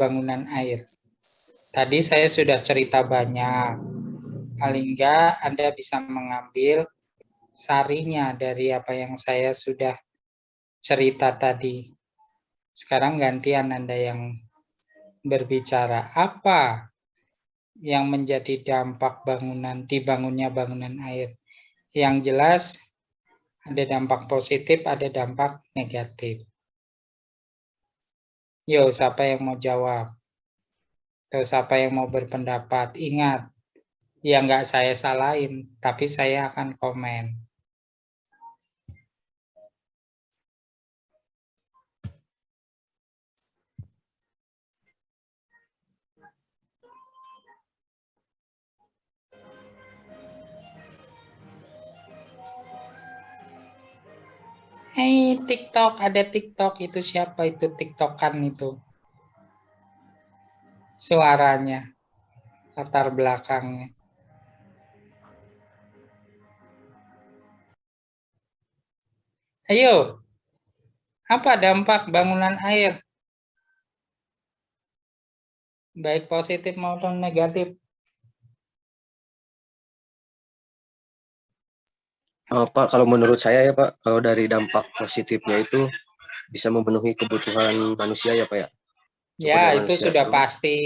bangunan air. Tadi saya sudah cerita banyak. Paling enggak Anda bisa mengambil sarinya dari apa yang saya sudah cerita tadi. Sekarang gantian Anda yang berbicara. Apa yang menjadi dampak dibangunnya bangunan air? Yang jelas ada dampak positif, ada dampak negatif. Yo, siapa yang mau jawab? Atau siapa yang mau berpendapat? Ingat, ya nggak saya salahin, tapi saya akan komen. Hey, TikTok, ada TikTok. Itu siapa itu TikTokan itu? Suaranya, latar belakangnya. Ayo, apa dampak bangunan air? Baik positif maupun negatif. Pak, kalau menurut saya ya Pak, kalau dari dampak positifnya itu bisa memenuhi kebutuhan manusia ya Pak ya. Sumber Ya, daya itu manusia. sudah pasti.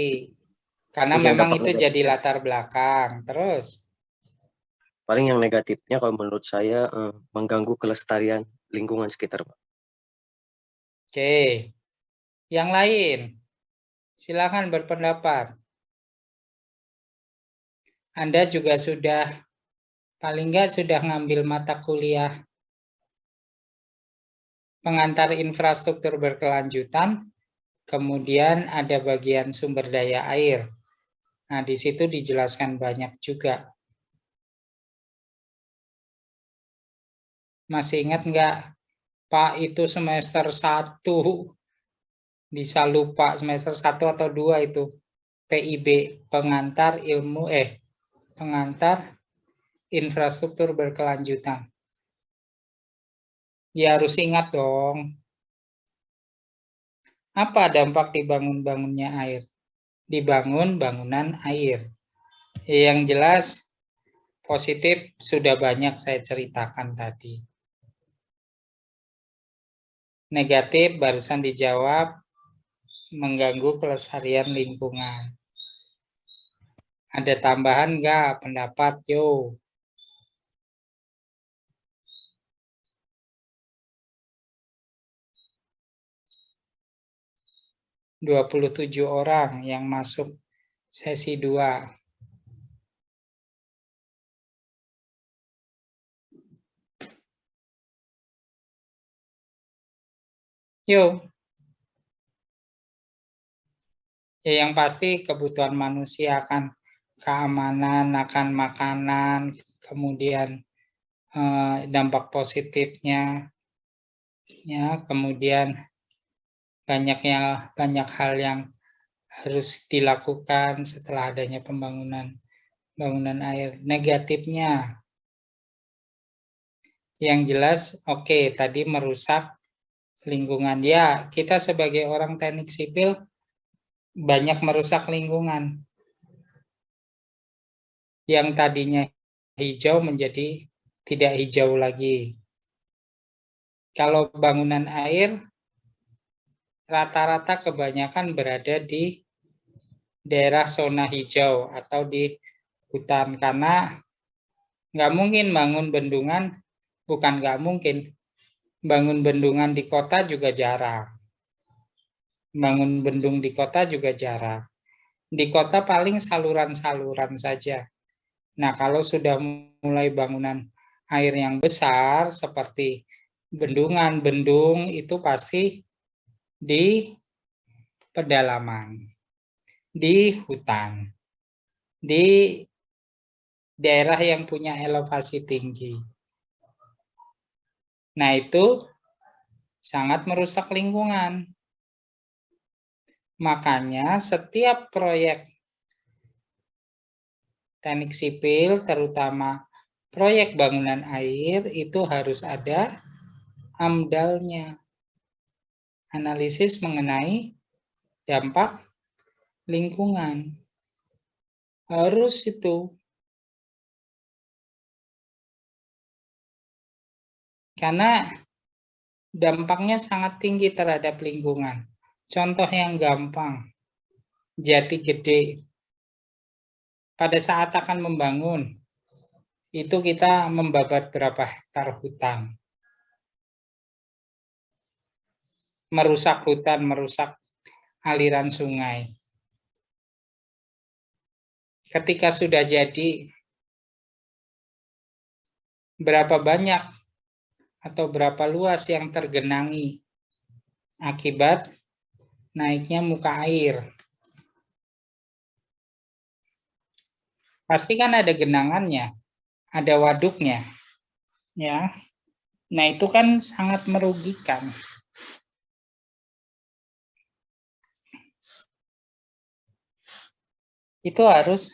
Karena Terus yang memang dampak itu jadi negatifnya, latar belakang. Terus, paling yang negatifnya kalau menurut saya mengganggu kelestarian lingkungan sekitar Pak. oke. Yang lain, silakan berpendapat. Anda juga sudah, paling nggak sudah ngambil mata kuliah pengantar infrastruktur berkelanjutan, kemudian ada bagian sumber daya air. Nah, di situ dijelaskan banyak juga. Masih ingat nggak, Pak, itu semester 1, bisa lupa semester 1 atau 2 itu, PIB, pengantar infrastruktur berkelanjutan. Ya harus ingat dong, apa dampak dibangun-bangunnya air? Dibangun bangunan air. Yang jelas positif sudah banyak saya ceritakan tadi. Negatif barusan dijawab, mengganggu kelestarian lingkungan. Ada tambahan nggak pendapat? Yo. 27 orang yang masuk sesi 2. Yuk, ya yang pasti kebutuhan manusia akan keamanan, akan makanan, kemudian dampak positifnya, ya, kemudian banyak hal yang harus dilakukan setelah adanya bangunan air. Negatifnya, yang jelas, oke, tadi merusak lingkungan. Ya, kita sebagai orang teknik sipil banyak merusak lingkungan. Yang tadinya hijau menjadi tidak hijau lagi. Kalau bangunan air, rata-rata kebanyakan berada di daerah zona hijau atau di hutan, karena nggak mungkin bangun bendungan, bukan nggak mungkin, bangun bendungan di kota juga jarang. Bangun bendung di kota juga jarang. Di kota paling saluran-saluran saja. Nah, kalau sudah mulai bangunan air yang besar seperti bendungan, bendung, itu pasti di pedalaman, di hutan, di daerah yang punya elevasi tinggi. Nah, itu sangat merusak lingkungan. Makanya setiap proyek teknik sipil, terutama proyek bangunan air, itu harus ada AMDAL-nya. Analisis mengenai dampak lingkungan. Harus itu. Karena dampaknya sangat tinggi terhadap lingkungan. Contoh yang gampang, Jati Gede. Pada saat akan membangun, itu kita membabat berapa hektar hutan. Merusak hutan, merusak aliran sungai. Ketika sudah jadi, berapa banyak atau berapa luas yang tergenangi akibat naiknya muka air. Pasti kan ada genangannya, ada waduknya, ya. Nah, itu kan sangat merugikan. Itu harus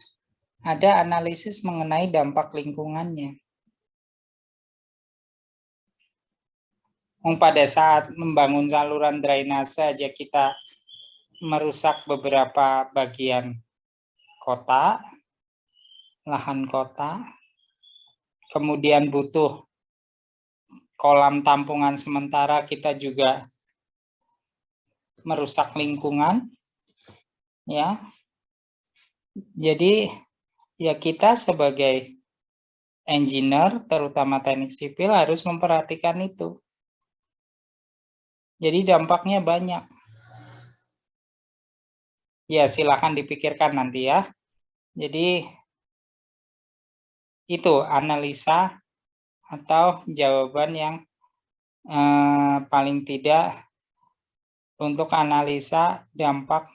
ada analisis mengenai dampak lingkungannya. Pada saat membangun saluran drainase aja kita merusak beberapa bagian kota, lahan kota, kemudian butuh kolam tampungan sementara, kita juga merusak lingkungan, ya. Jadi ya kita sebagai engineer, terutama teknik sipil, harus memperhatikan itu. Jadi dampaknya banyak. Ya, silakan dipikirkan nanti ya. Jadi itu analisa atau jawaban yang paling tidak untuk analisa dampak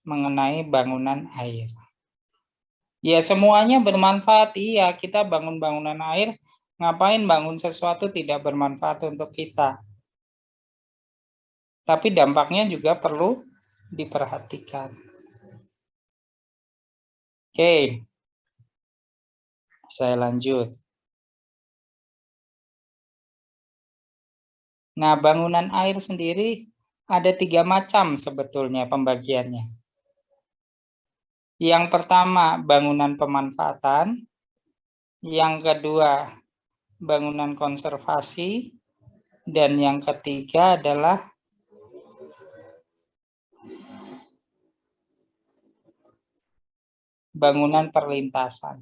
mengenai bangunan air. Ya, semuanya bermanfaat. Iya, kita bangun bangunan air, ngapain bangun sesuatu tidak bermanfaat untuk kita. Tapi dampaknya juga perlu diperhatikan. Oke, saya lanjut. Nah, bangunan air sendiri ada 3 macam sebetulnya pembagiannya. Yang pertama, bangunan pemanfaatan. Yang kedua, bangunan konservasi. Dan yang ketiga adalah bangunan perlintasan.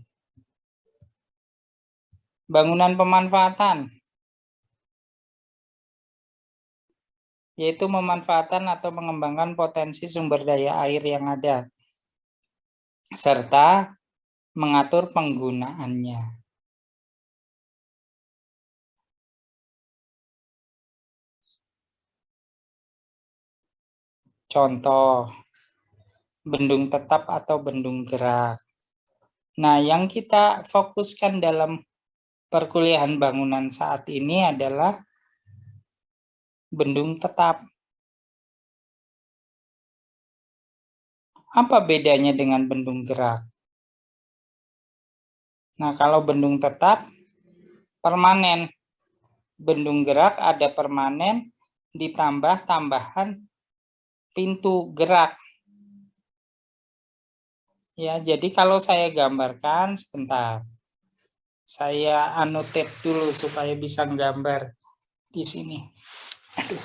Bangunan pemanfaatan, yaitu memanfaatkan atau mengembangkan potensi sumber daya air yang ada, serta mengatur penggunaannya. Contoh, bendung tetap atau bendung gerak. Nah, yang kita fokuskan dalam perkuliahan bangunan saat ini adalah bendung tetap. Apa bedanya dengan bendung gerak? Nah, kalau bendung tetap, permanen. Bendung gerak ada permanen, ditambah tambahan pintu gerak. Ya, jadi kalau saya gambarkan, sebentar. Saya annotate dulu supaya bisa gambar di sini. Aduh,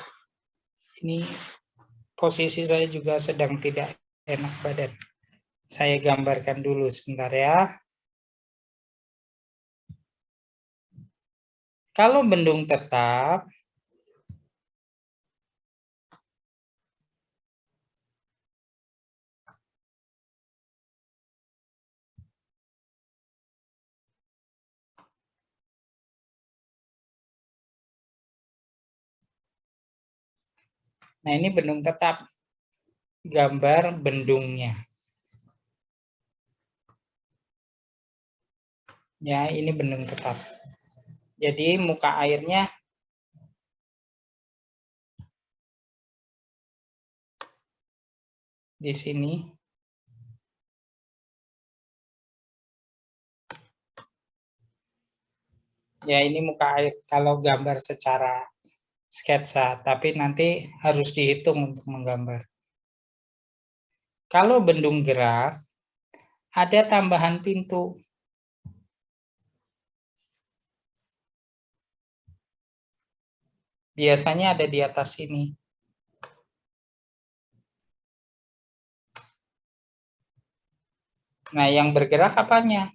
ini posisi saya juga sedang tidak enak badan. Saya gambarkan dulu sebentar ya. Kalau bendung tetap, nah ini bendung tetap, gambar bendungnya. Ya, ini bendung tetap. Jadi muka airnya di sini. Ya, ini muka air kalau gambar secara sketsa, tapi nanti harus dihitung untuk menggambar. Kalau bendung gerak, ada tambahan pintu. Biasanya ada di atas sini. Nah, yang bergerak apanya?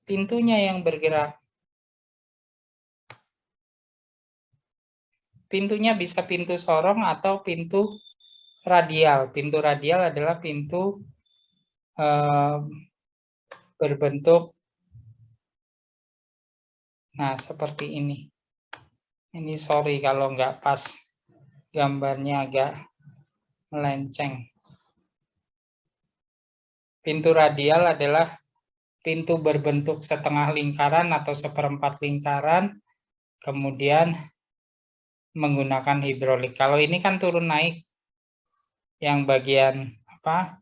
Pintunya yang bergerak. Pintunya bisa pintu sorong atau pintu radial. Pintu radial adalah pintu berbentuk, nah seperti ini. Ini sorry kalau nggak pas, gambarnya agak melenceng. Pintu radial adalah pintu berbentuk setengah lingkaran atau seperempat lingkaran, kemudian menggunakan hidrolik. Kalau ini kan turun naik, yang bagian apa?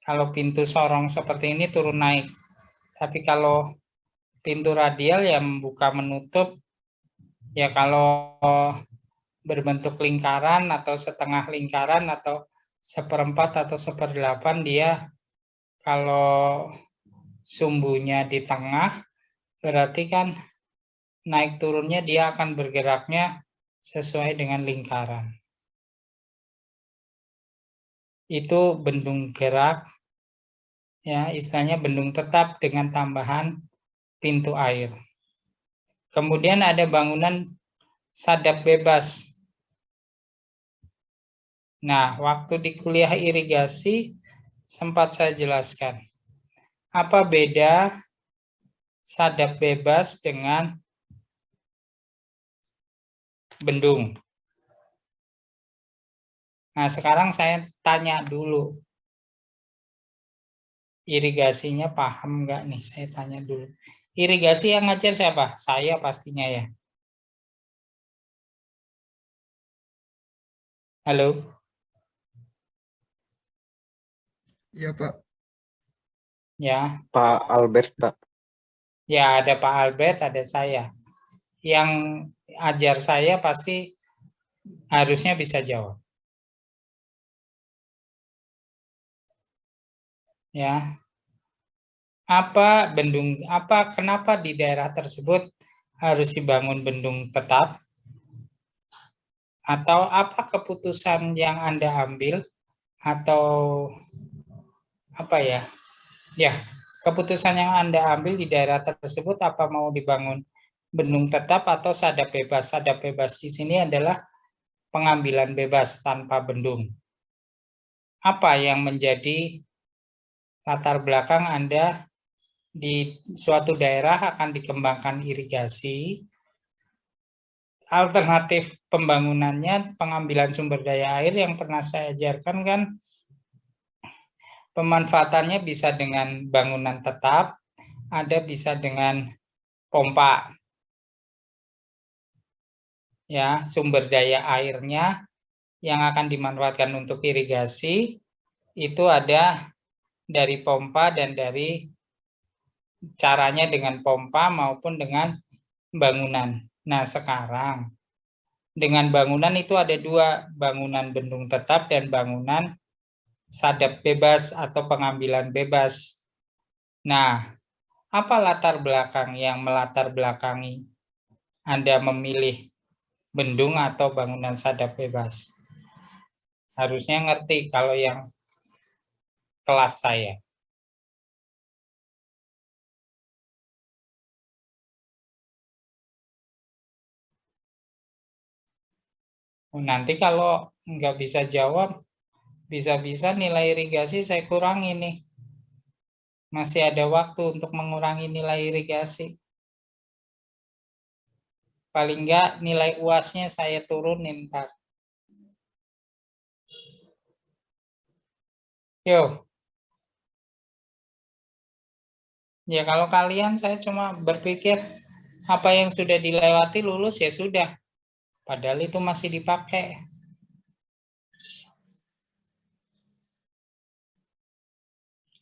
Kalau pintu sorong seperti ini turun naik. Tapi kalau pintu radial yang membuka menutup, ya kalau berbentuk lingkaran atau setengah lingkaran atau seperempat atau seperdelapan, dia kalau sumbunya di tengah, berarti kan naik turunnya dia akan bergeraknya sesuai dengan lingkaran. Itu bendung gerak, ya istilahnya bendung tetap dengan tambahan pintu air. Kemudian ada bangunan sadap bebas. Nah, waktu di kuliah irigasi sempat saya jelaskan. Apa beda sadap bebas dengan bendung? Nah, sekarang saya tanya dulu. Irigasinya paham nggak nih? Saya tanya dulu. Irigasi yang ngajar siapa? Saya pastinya ya. Halo? Iya, Pak. Ya, Pak Albert, Pak. ya ada Pak Albert, ada saya. Yang ajar saya pasti harusnya bisa jawab. Ya. Kenapa di daerah tersebut harus dibangun bendung tetap? Atau apa keputusan yang Anda ambil? Atau apa ya? Ya, keputusan yang Anda ambil di daerah tersebut, apa mau dibangun bendung tetap atau sadap bebas? Sadap bebas di sini adalah pengambilan bebas tanpa bendung. Apa yang menjadi latar belakang Anda di suatu daerah akan dikembangkan irigasi? Alternatif pembangunannya, pengambilan sumber daya air yang pernah saya ajarkan kan, pemanfaatannya bisa dengan bangunan tetap, ada bisa dengan pompa. Ya, sumber daya airnya yang akan dimanfaatkan untuk irigasi itu ada dari pompa dan dari caranya dengan pompa maupun dengan bangunan. Nah, sekarang dengan bangunan itu ada dua, bangunan bendung tetap dan bangunan sadap bebas atau pengambilan bebas. Nah, apa latar belakang yang melatar belakangi Anda memilih bendung atau bangunan sadap bebas? Harusnya ngerti kalau yang kelas saya. Nanti kalau nggak bisa jawab, bisa-bisa nilai irigasi saya kurangi nih. Masih ada waktu untuk mengurangi nilai irigasi. Paling nggak nilai UAS-nya saya turunin ntar. Yo, ya kalau kalian saya cuma berpikir apa yang sudah dilewati lulus ya sudah. Padahal itu masih dipakai.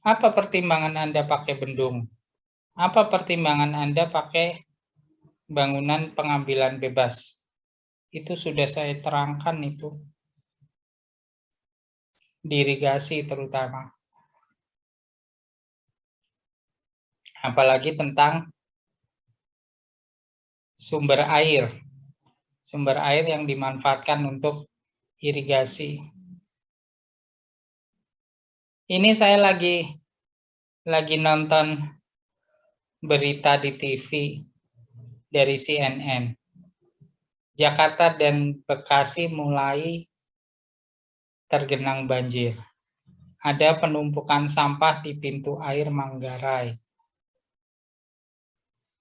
Apa pertimbangan Anda pakai bendung? Apa pertimbangan Anda pakai bangunan pengambilan bebas? Itu sudah saya terangkan itu. Di irigasi terutama. apalagi tentang sumber air yang dimanfaatkan untuk irigasi. Ini saya lagi nonton berita di TV dari CNN. Jakarta dan Bekasi mulai tergenang banjir. Ada penumpukan sampah di pintu air Manggarai.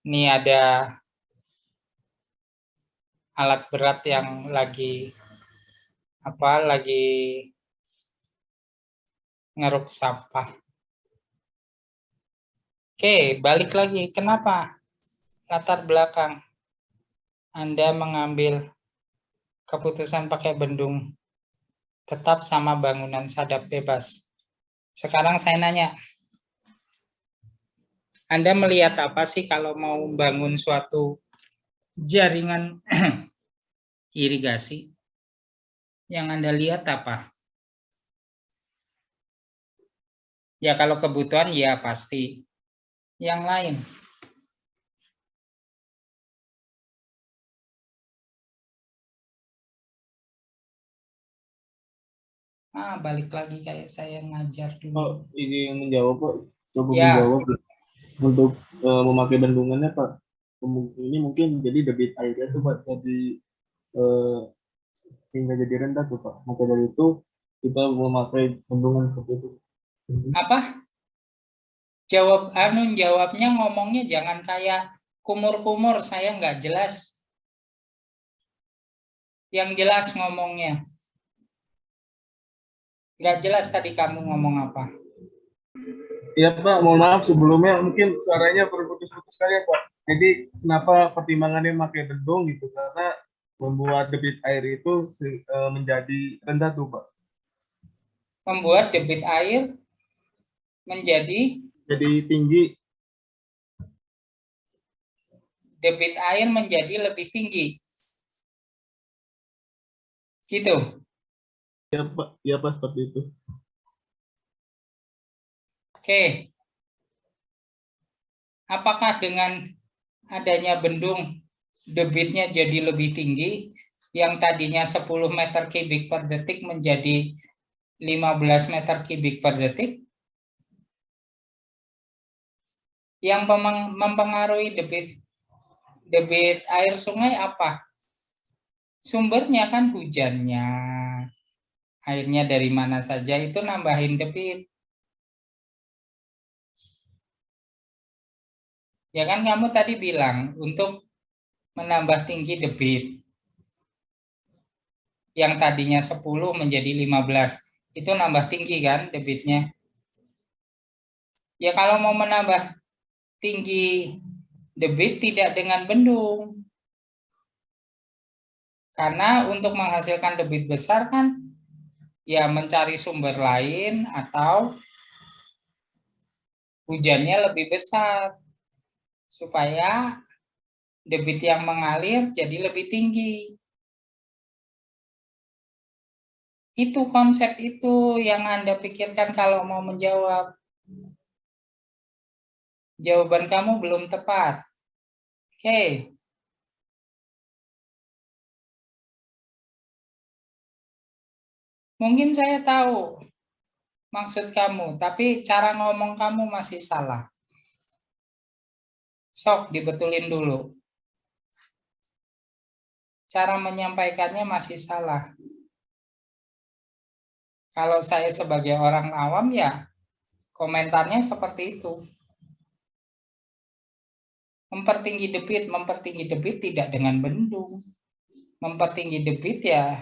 Ini ada alat berat yang lagi ngeruk sampah. Oke, balik lagi. Kenapa latar belakang Anda mengambil keputusan pakai bendung tetap sama bangunan sadap bebas? Sekarang saya nanya, Anda melihat apa sih kalau mau membangun suatu jaringan irigasi? Yang Anda lihat apa? Ya kalau kebutuhan ya pasti. Yang lain? Balik lagi kayak saya ngajar dulu. Oh, ini yang menjawab Pak. Coba Ya. menjawab untuk memakai bendungannya Pak. Ini mungkin jadi debit airnya tuh Pak jadi sehingga jadi rendah tuh Pak. Maka dari itu kita memakai bendungan seperti itu. Apa? Jawabnya ngomongnya jangan kayak kumur-kumur, saya nggak jelas. Yang jelas ngomongnya. Nggak jelas tadi kamu ngomong apa. Iya Pak, mohon maaf sebelumnya mungkin suaranya berputus-putus sekali ya Pak. Jadi kenapa pertimbangannya memakai bendung gitu? Karena membuat debit air itu menjadi rendah tuh Pak. Membuat debit air menjadi tinggi. Debit air menjadi lebih tinggi. Gitu. Ya Pak seperti itu. Oke. Apakah dengan adanya bendung debitnya jadi lebih tinggi, yang tadinya 10 meter kubik per detik menjadi 15 meter kubik per detik? Yang mempengaruhi debit air sungai apa? Sumbernya kan hujannya. Airnya dari mana saja itu nambahin debit. Ya kan kamu tadi bilang untuk menambah tinggi debit. Yang tadinya 10 menjadi 15. Itu nambah tinggi kan debitnya. Ya kalau mau menambah tinggi debit tidak dengan bendung. Karena untuk menghasilkan debit besar kan ya mencari sumber lain atau hujannya lebih besar supaya debit yang mengalir jadi lebih tinggi. Itu konsep itu yang Anda pikirkan kalau mau menjawab. Jawaban kamu belum tepat. Oke. Mungkin saya tahu maksud kamu, tapi cara ngomong kamu masih salah. Sok dibetulin dulu. Cara menyampaikannya masih salah. Kalau saya sebagai orang awam ya komentarnya seperti itu. Mempertinggi debit tidak dengan bendung. Mempertinggi debit ya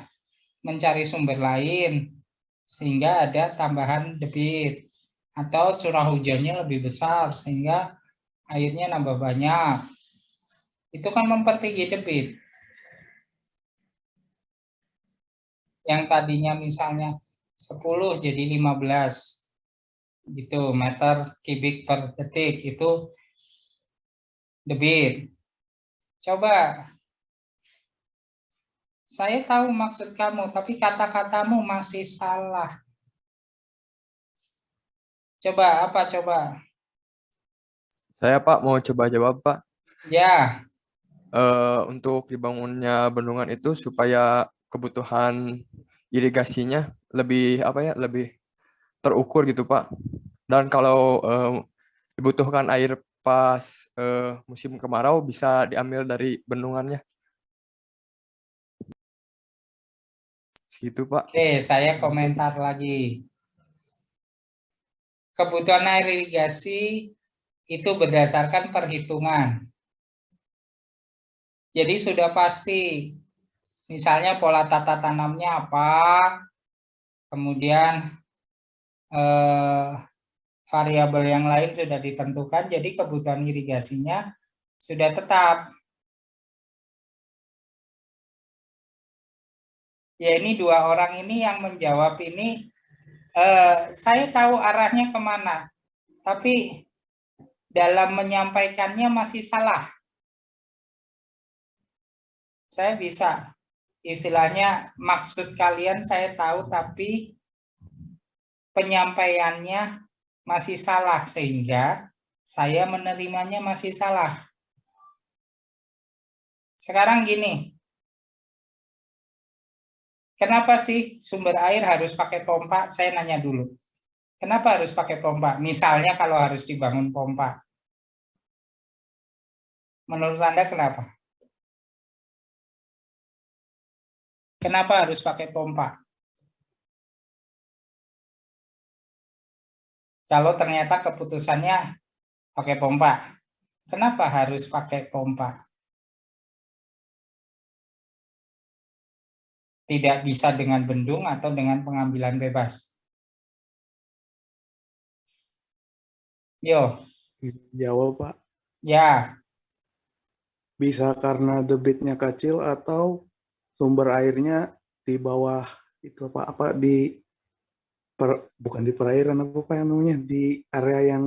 mencari sumber lain sehingga ada tambahan debit atau curah hujannya lebih besar sehingga airnya nambah banyak. Itu kan mempertinggi debit. Yang tadinya misalnya 10 jadi 15 gitu meter kubik per detik itu debit. Coba, saya tahu maksud kamu, tapi kata-katamu masih salah. Coba apa? Coba. Saya Pak mau coba jawab Pak. Ya, Untuk dibangunnya bendungan itu supaya kebutuhan irigasinya lebih apa ya, lebih terukur gitu Pak. Dan kalau dibutuhkan air pas musim kemarau bisa diambil dari bendungannya. Segitu Pak. oke, saya komentar lagi. Kebutuhan air irigasi itu berdasarkan perhitungan. Jadi sudah pasti, misalnya pola tata tanamnya apa, kemudian variabel yang lain sudah ditentukan, jadi kebutuhan irigasinya sudah tetap. Ya ini dua orang ini yang menjawab ini, saya tahu arahnya kemana, tapi dalam menyampaikannya masih salah. Saya bisa, istilahnya maksud kalian saya tahu, tapi penyampaiannya masih salah, sehingga saya menerimanya masih salah. Sekarang gini, kenapa sih sumber air harus pakai pompa? Saya nanya dulu. Kenapa harus pakai pompa? Misalnya kalau harus dibangun pompa. Menurut Anda kenapa? Kenapa harus pakai pompa? Kalau ternyata keputusannya pakai pompa. Kenapa harus pakai pompa? Tidak bisa dengan bendung atau dengan pengambilan bebas. Yo, Jawab, Pak. ya, Bisa karena debitnya kecil atau sumber airnya di bawah itu apa bukan di perairan apa Pak yang namanya, di area yang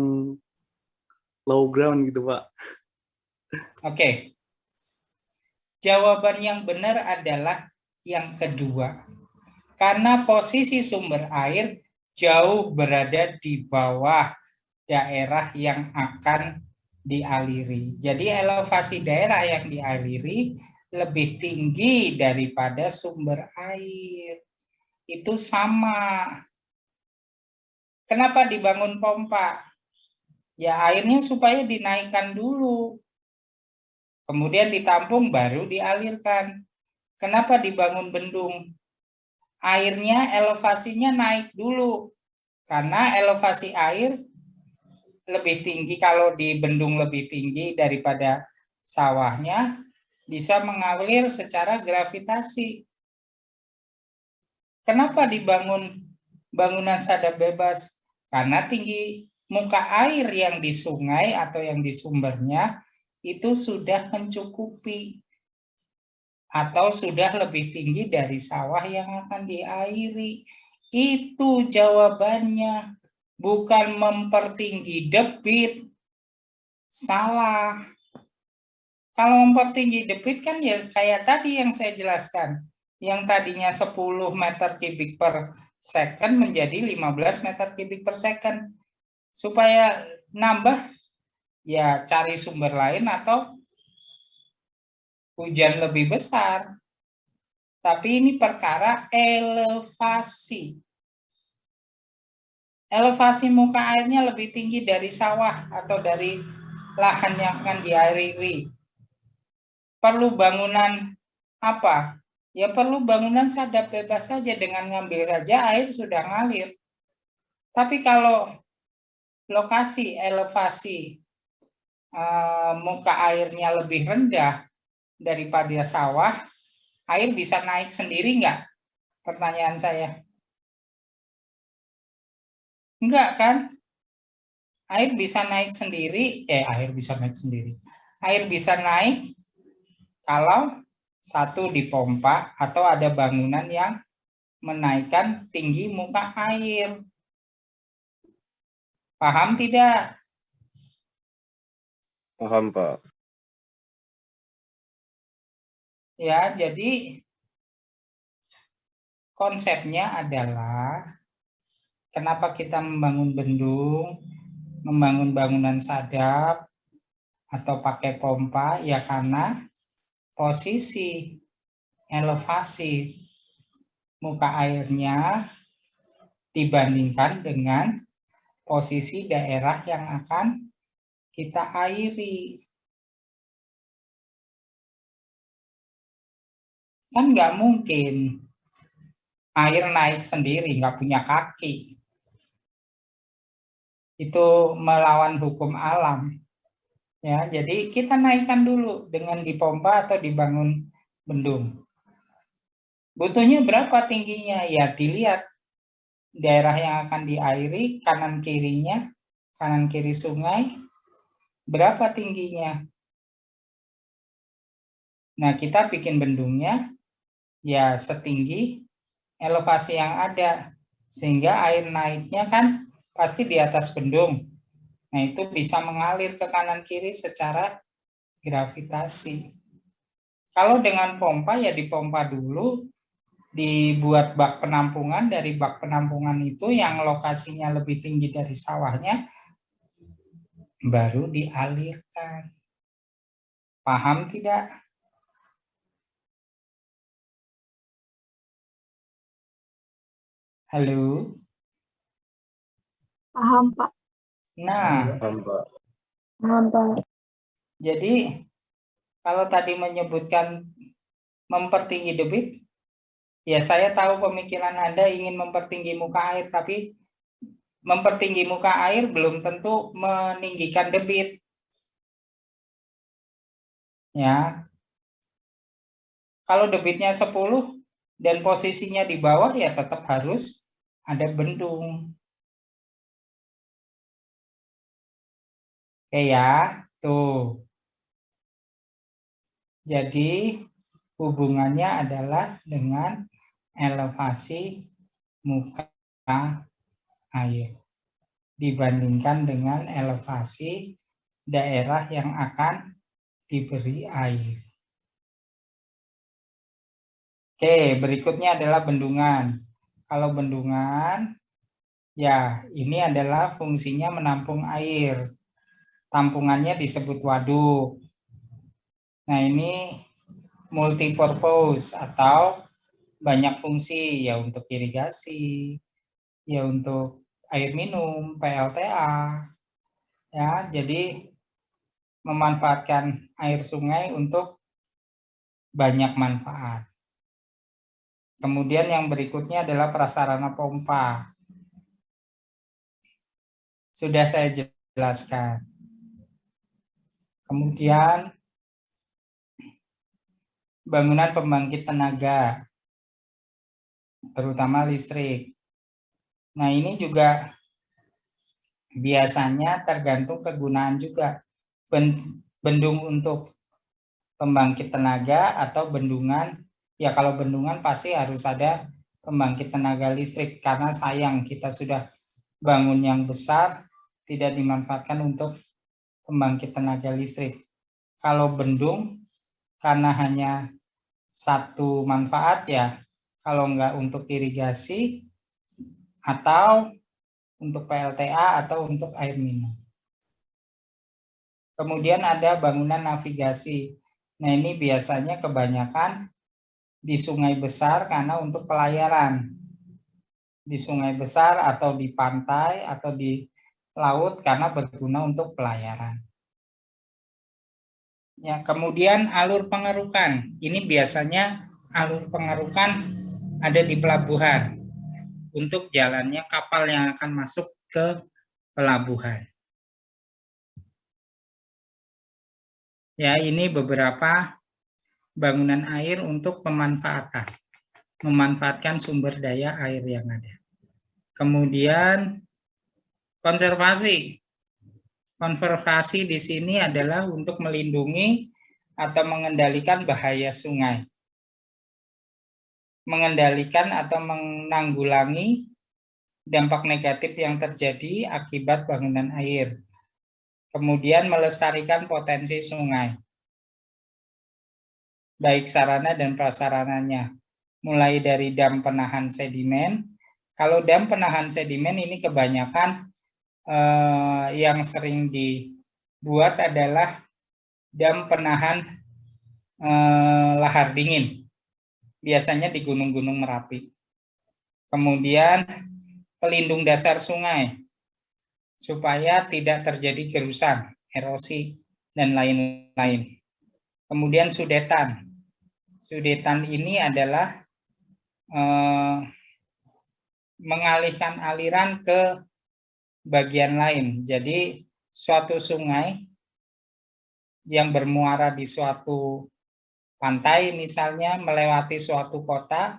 low ground gitu Pak. oke. Jawaban yang benar adalah yang kedua. Karena posisi sumber air jauh berada di bawah daerah yang akan dialiri. Jadi elevasi daerah yang dialiri lebih tinggi daripada sumber air. Itu sama. Kenapa dibangun pompa? Ya airnya supaya dinaikkan dulu. Kemudian ditampung baru dialirkan. Kenapa dibangun bendung? Airnya elevasinya naik dulu. Karena elevasi air lebih tinggi, kalau di bendung lebih tinggi daripada sawahnya, bisa mengalir secara gravitasi. Kenapa dibangun bangunan sadap bebas? Karena tinggi muka air yang di sungai atau yang di sumbernya itu sudah mencukupi atau sudah lebih tinggi dari sawah yang akan diairi. Itu jawabannya, bukan mempertinggi debit. Salah. Kalau mempertinggi debit kan ya kayak tadi yang saya jelaskan. Yang tadinya 10 meter kubik per second menjadi 15 meter kubik per second. Supaya nambah, ya cari sumber lain atau hujan lebih besar. Tapi ini perkara elevasi. Elevasi muka airnya lebih tinggi dari sawah atau dari lahan yang akan diairi. Perlu bangunan apa? Ya perlu bangunan sadap bebas saja, dengan ngambil saja air sudah ngalir. Tapi kalau lokasi elevasi muka airnya lebih rendah daripada sawah, air bisa naik sendiri nggak? Pertanyaan saya. Enggak kan? Air bisa naik sendiri, air bisa naik sendiri. Air bisa naik kalau satu dipompa atau ada bangunan yang menaikkan tinggi muka air. Paham tidak? Paham, Pak. Ya, jadi konsepnya adalah kenapa kita membangun bendung, membangun bangunan sadap, atau pakai pompa? Ya karena posisi elevasi muka airnya dibandingkan dengan posisi daerah yang akan kita airi. Kan nggak mungkin air naik sendiri, nggak punya kaki. Itu melawan hukum alam. Ya, jadi kita naikkan dulu dengan dipompa atau dibangun bendung. Butuhnya berapa tingginya? Ya dilihat daerah yang akan diairi, kanan kirinya, kanan kiri sungai, berapa tingginya. Nah, kita bikin bendungnya ya setinggi elevasi yang ada, sehingga air naiknya kan pasti di atas bendung. Nah, itu bisa mengalir ke kanan kiri secara gravitasi. Kalau dengan pompa ya dipompa dulu, dibuat bak penampungan, dari bak penampungan itu yang lokasinya lebih tinggi dari sawahnya, baru dialirkan. Paham tidak? Halo? Paham, Pak. Nah, Paham, Pak. Paham, Pak. jadi kalau tadi menyebutkan mempertinggi debit, ya saya tahu pemikiran Anda ingin mempertinggi muka air, tapi mempertinggi muka air belum tentu meninggikan debit. Ya. Kalau debitnya 10 dan posisinya di bawah, ya tetap harus ada bendung. Oke ya, tuh. Jadi hubungannya adalah dengan elevasi muka air dibandingkan dengan elevasi daerah yang akan diberi air. Oke, berikutnya adalah bendungan. Kalau bendungan, ya ini adalah fungsinya menampung air. Tampungannya disebut waduk. Nah, ini multipurpose atau banyak fungsi, ya untuk irigasi, ya untuk air minum, PLTA. Ya, jadi memanfaatkan air sungai untuk banyak manfaat. Kemudian yang berikutnya adalah prasarana pompa. Sudah saya jelaskan. Kemudian bangunan pembangkit tenaga, terutama listrik. Nah, ini juga biasanya tergantung kegunaan juga. Bendung untuk pembangkit tenaga atau bendungan, ya kalau bendungan pasti harus ada pembangkit tenaga listrik, karena sayang kita sudah bangun yang besar, tidak dimanfaatkan untuk pembangkit tenaga listrik. Kalau bendung, karena hanya satu manfaat ya, kalau enggak untuk irigasi, atau untuk PLTA, atau untuk air minum. Kemudian ada bangunan navigasi. Nah, ini biasanya kebanyakan di sungai besar karena untuk pelayaran. Di sungai besar atau di pantai atau di laut karena berguna untuk pelayaran. Ya, kemudian alur pengerukan. Ini biasanya alur pengerukan ada di pelabuhan untuk jalannya kapal yang akan masuk ke pelabuhan. Ya, ini beberapa bangunan air untuk pemanfaatan. Memanfaatkan sumber daya air yang ada. Kemudian konservasi. Konservasi di sini adalah untuk melindungi atau mengendalikan bahaya sungai. Mengendalikan atau menanggulangi dampak negatif yang terjadi akibat bangunan air. Kemudian melestarikan potensi sungai. Baik sarana dan prasarananya. Mulai dari dam penahan sedimen. Kalau dam penahan sedimen ini kebanyakan yang sering dibuat adalah dam penahan lahar dingin, biasanya di gunung-gunung Merapi. Kemudian pelindung dasar sungai, supaya tidak terjadi gerusan, erosi, dan lain-lain. Kemudian sudetan. Sudetan ini adalah mengalihkan aliran ke bagian lain. Jadi suatu sungai yang bermuara di suatu pantai misalnya melewati suatu kota,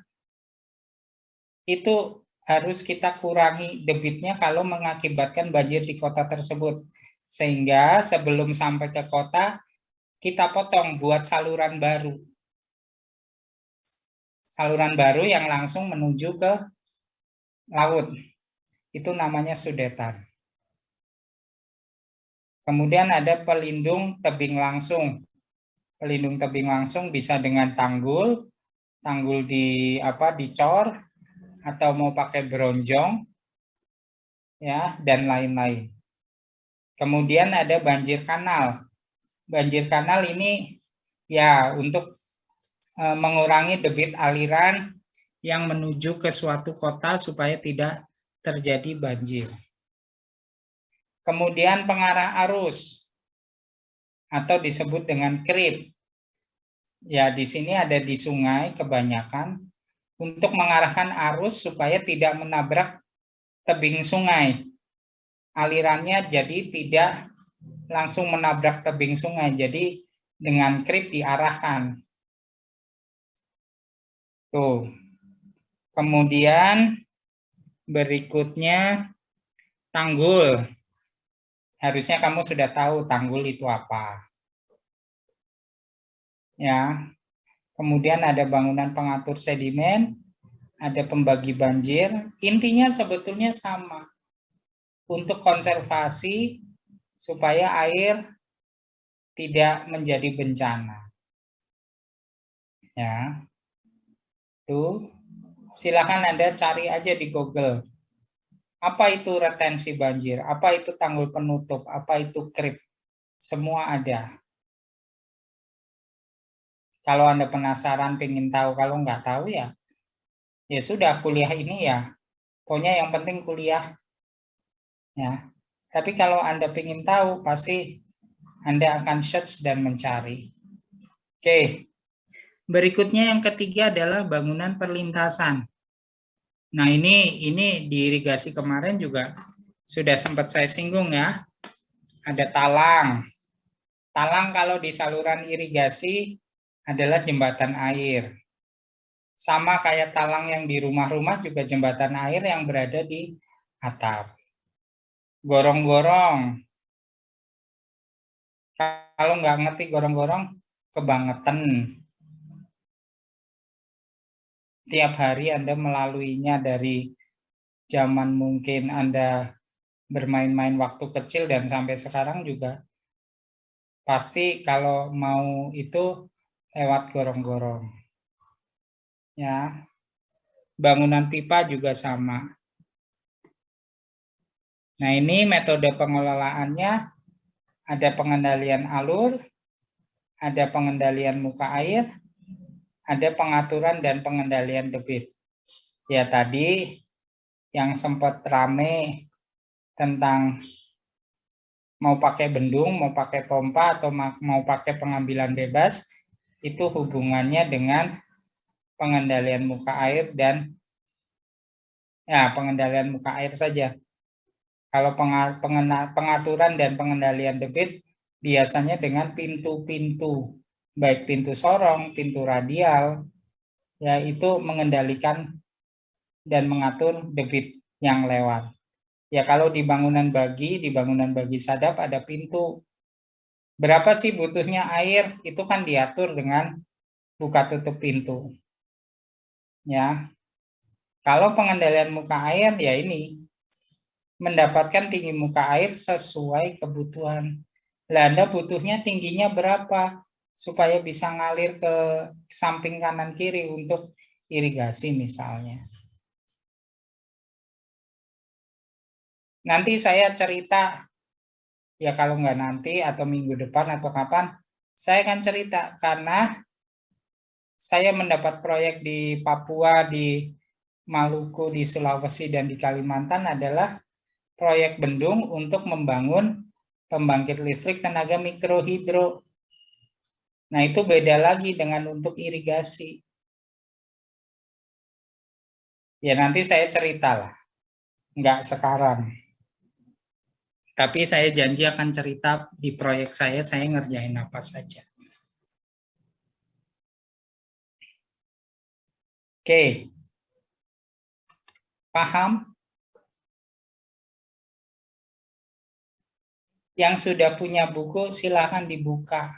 itu harus kita kurangi debitnya kalau mengakibatkan banjir di kota tersebut. Sehingga sebelum sampai ke kota, kita potong buat saluran baru. Saluran baru yang langsung menuju ke laut. Itu namanya sudetan. Kemudian ada pelindung tebing langsung. Pelindung tebing langsung bisa dengan tanggul dicor, atau mau pakai bronjong, ya, dan lain-lain. Kemudian ada banjir kanal. Banjir kanal ini ya untuk mengurangi debit aliran yang menuju ke suatu kota supaya tidak terjadi banjir. Kemudian pengarah arus atau disebut dengan krip. Ya, di sini ada di sungai kebanyakan untuk mengarahkan arus supaya tidak menabrak tebing sungai. Alirannya jadi tidak langsung menabrak tebing sungai, jadi dengan krip diarahkan. Tuh. Kemudian berikutnya tanggul. Harusnya kamu sudah tahu tanggul itu apa. Ya. Kemudian ada bangunan pengatur sedimen, ada pembagi banjir. Intinya sebetulnya sama. Untuk konservasi supaya air tidak menjadi bencana. Ya. Tuh. Silakan Anda cari aja di Google. Apa itu retensi banjir? Apa itu tanggul penutup? Apa itu krip? Semua ada. Kalau Anda penasaran, pengen tahu, kalau nggak tahu ya sudah, kuliah ini ya. Pokoknya yang penting kuliah. Ya. Tapi kalau Anda pengen tahu, pasti Anda akan search dan mencari. Oke. Berikutnya yang ketiga adalah bangunan perlintasan. Nah, ini di irigasi kemarin juga sudah sempat saya singgung ya. Ada talang. Talang kalau di saluran irigasi adalah jembatan air. Sama kayak talang yang di rumah-rumah juga jembatan air yang berada di atap. Gorong-gorong. Kalau nggak ngerti gorong-gorong, kebangetan. Tiap hari Anda melaluinya dari zaman mungkin Anda bermain-main waktu kecil dan sampai sekarang juga pasti kalau mau itu lewat gorong-gorong. Ya. Bangunan pipa juga sama. Nah, ini metode pengelolaannya, ada pengendalian alur, ada pengendalian muka air, ada pengaturan dan pengendalian debit. Ya, tadi yang sempat rame tentang mau pakai bendung, mau pakai pompa, atau mau pakai pengambilan bebas, itu hubungannya dengan pengendalian muka air dan pengendalian muka air saja. Kalau pengaturan dan pengendalian debit biasanya dengan pintu-pintu, baik pintu sorong, pintu radial, yaitu mengendalikan dan mengatur debit yang lewat. Ya, kalau di bangunan bagi sadap ada pintu. Berapa sih butuhnya air? Itu kan diatur dengan buka tutup pintu. Ya. Kalau pengendalian muka air ya ini mendapatkan tinggi muka air sesuai kebutuhan. Lah, Anda butuhnya tingginya berapa supaya bisa ngalir ke samping kanan kiri untuk irigasi misalnya. Nanti saya cerita, ya kalau nggak nanti atau minggu depan atau kapan, Saya akan cerita karena saya mendapat proyek di Papua, di Maluku, di Sulawesi, dan di Kalimantan adalah proyek bendung untuk membangun pembangkit listrik tenaga mikrohidro. Nah, itu beda lagi dengan untuk irigasi. Ya, nanti saya ceritalah. Enggak sekarang. Tapi saya janji akan cerita di proyek saya ngerjain apa saja. Oke. Paham? Yang sudah punya buku silahkan dibuka.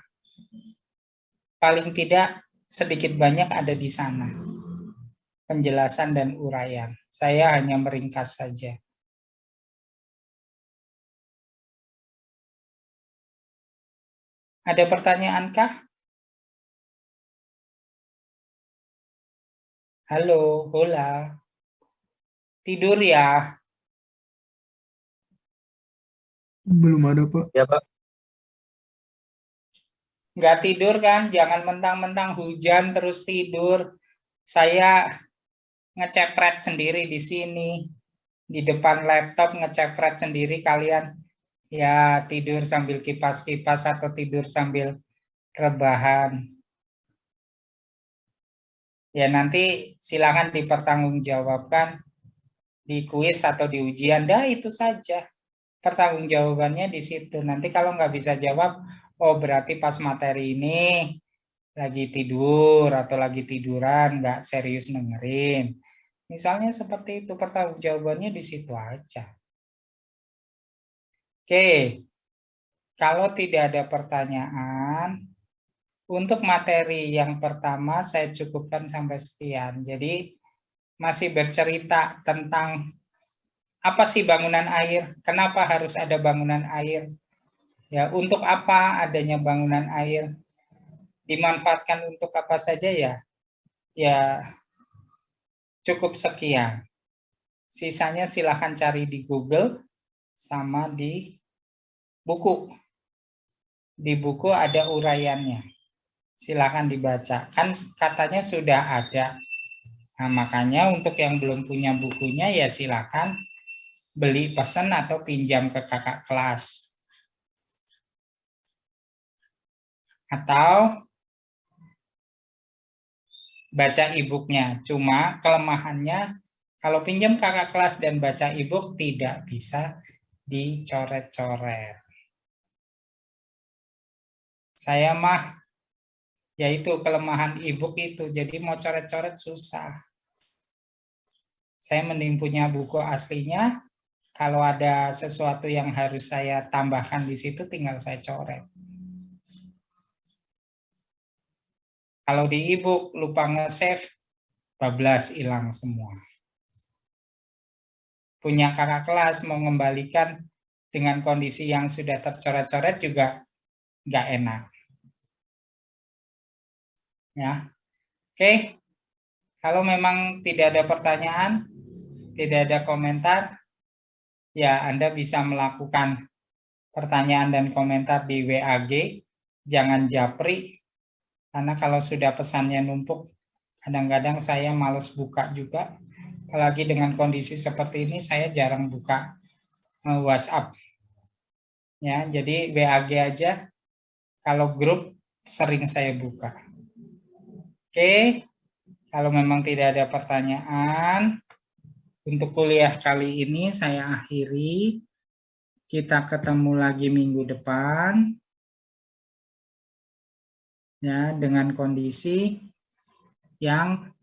Paling tidak sedikit banyak ada di sana. Penjelasan dan uraian. Saya hanya meringkas saja. Ada pertanyaankah? Halo, hola. Tidur ya? Belum ada, Pak. Ya, Pak. Nggak tidur kan? Jangan mentang-mentang hujan terus tidur. Saya ngecepret sendiri di sini. Di depan laptop ngecepret sendiri, kalian ya tidur sambil kipas-kipas atau tidur sambil rebahan. Ya nanti silakan dipertanggungjawabkan di kuis atau di ujian. Dah itu saja. Pertanggungjawabannya di situ. Nanti kalau nggak bisa jawab, oh berarti pas materi ini lagi tidur atau lagi tiduran, nggak serius dengerin. Misalnya seperti itu, pertanggungjawabannya di situ aja. Oke, kalau tidak ada pertanyaan, untuk materi yang pertama saya cukupkan sampai sekian. Jadi masih bercerita tentang apa sih bangunan air, kenapa harus ada bangunan air, ya untuk apa adanya bangunan air, dimanfaatkan untuk apa saja ya, ya cukup sekian. Sisanya silahkan cari di Google sama di buku. Di buku ada uraiannya. Silahkan dibaca. Kan katanya sudah ada. Nah, makanya untuk yang belum punya bukunya ya silahkan beli, pesan atau pinjam ke kakak kelas. Atau baca e-booknya. Cuma kelemahannya kalau pinjam kakak kelas dan baca e-book tidak bisa dicoret-coret. Saya mah yaitu kelemahan e-book itu, jadi mau coret-coret susah. Saya mending punya buku aslinya, kalau ada sesuatu yang harus saya tambahkan di situ tinggal saya coret. Kalau di e-book lupa nge-save, bablas hilang semua. Punya kakak kelas mau mengembalikan dengan kondisi yang sudah tercoret-coret juga nggak enak. Ya, oke. Kalau memang tidak ada pertanyaan, tidak ada komentar, ya Anda bisa melakukan pertanyaan dan komentar di WAG. Jangan japri, karena kalau sudah pesannya numpuk, kadang-kadang saya males buka juga. Apalagi dengan kondisi seperti ini, saya jarang buka WhatsApp. Ya, jadi WAG aja. Kalau grup sering saya buka. Oke, kalau memang tidak ada pertanyaan, untuk kuliah kali ini saya akhiri. Kita ketemu lagi minggu depan. Ya, dengan kondisi yang